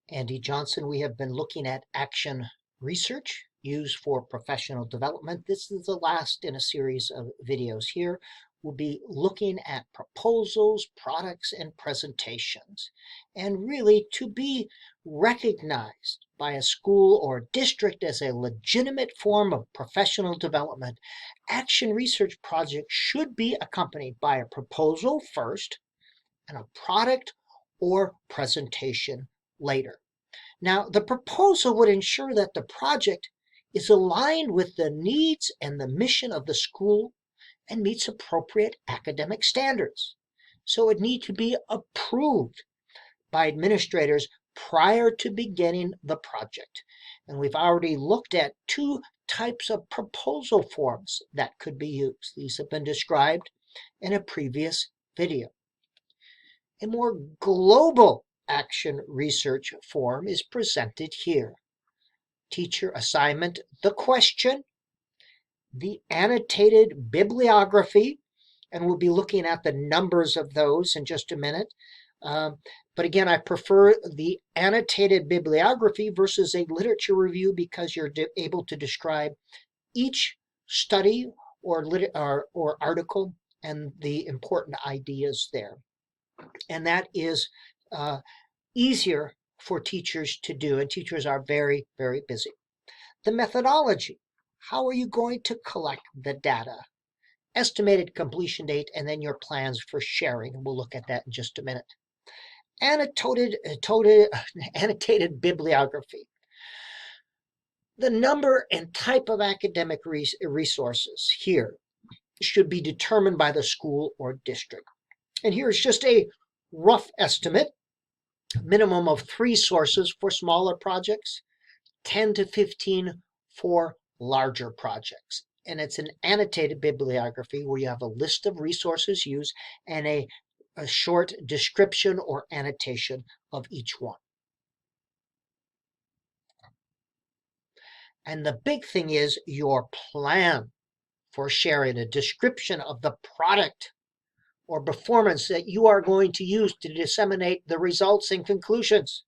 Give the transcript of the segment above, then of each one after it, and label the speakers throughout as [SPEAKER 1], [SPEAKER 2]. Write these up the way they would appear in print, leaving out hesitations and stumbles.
[SPEAKER 1] Andy Johnson. We have been looking at action research used for professional development. This is the last in a series of videos here. We'll be looking at proposals, products, and presentations. And really to be recognized by a school or district as a legitimate form of professional development, action research projects should be accompanied by a proposal first and a product or presentation later. Now, the proposal would ensure that the project is aligned with the needs and the mission of the school and meets appropriate academic standards. So it needs to be approved by administrators prior to beginning the project. And we've already looked at two types of proposal forms that could be used. These have been described in a previous video. A more global action research form is presented here. Teacher assignment, the question, the annotated bibliography, and we'll be looking at the numbers of those in just a minute. But again, I prefer the annotated bibliography versus a literature review because you're able to describe each study or article and the important ideas there. And that is easier for teachers to do, and teachers are very, very busy. The methodology, how are you going to collect the data? Estimated completion date, and then your plans for sharing, and we'll look at that in just a minute. Annotated bibliography. The number and type of academic resources here should be determined by the school or district. And here's just a rough estimate. Minimum of 3 sources for smaller projects, 10 to 15 for larger projects. And it's an annotated bibliography where you have a list of resources used and a short description or annotation of each one. And the big thing is your plan for sharing, a description of the product or performance that you are going to use to disseminate the results and conclusions.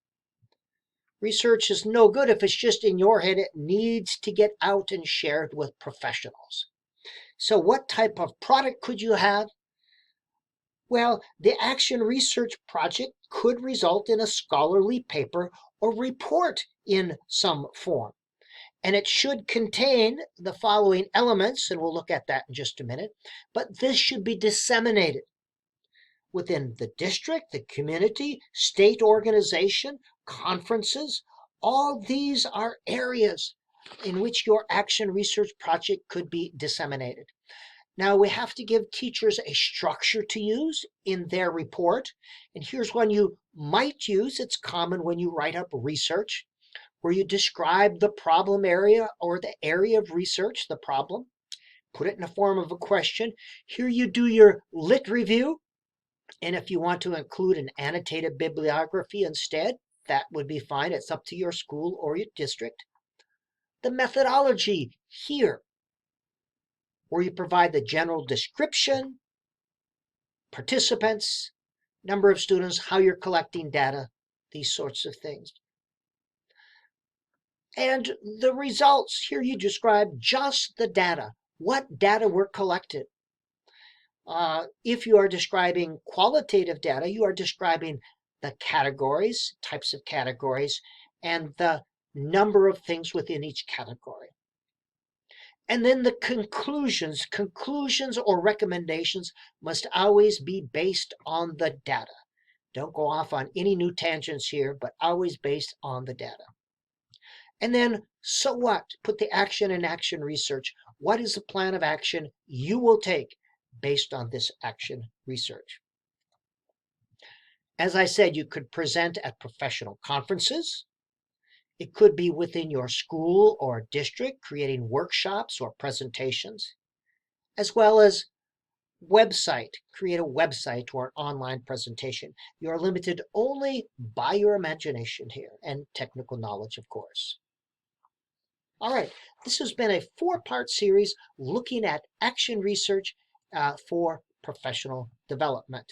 [SPEAKER 1] Research is no good if it's just in your head. It needs to get out and shared with professionals. So what type of product could you have? Well, the action research project could result in a scholarly paper or report in some form. And it should contain the following elements, and we'll look at that in just a minute. But this should be disseminated within the district, the community, state organization, conferences. All these are areas in which your action research project could be disseminated. Now we have to give teachers a structure to use in their report. And here's one you might use. It's common when you write up research, where you describe the problem area or the area of research, the problem, put it in the form of a question. Here you do your lit review. And if you want to include an annotated bibliography instead, that would be fine. It's up to your school or your district. The methodology here, where you provide the general description, participants, number of students, how you're collecting data, these sorts of things. And the results, here you describe just the data, what data were collected. If you are describing qualitative data, you are describing the categories, types of categories, and the number of things within each category. And then the conclusions or recommendations must always be based on the data. Don't go off on any new tangents here, but always based on the data. And then, so what? Put the action in action research. What is the plan of action you will take based on this action research? As I said, you could present at professional conferences. It could be within your school or district, creating workshops or presentations, as well as website. Create a website or an online presentation. You are limited only by your imagination here and technical knowledge, of course. All right, this has been a 4-part series looking at action research for professional development.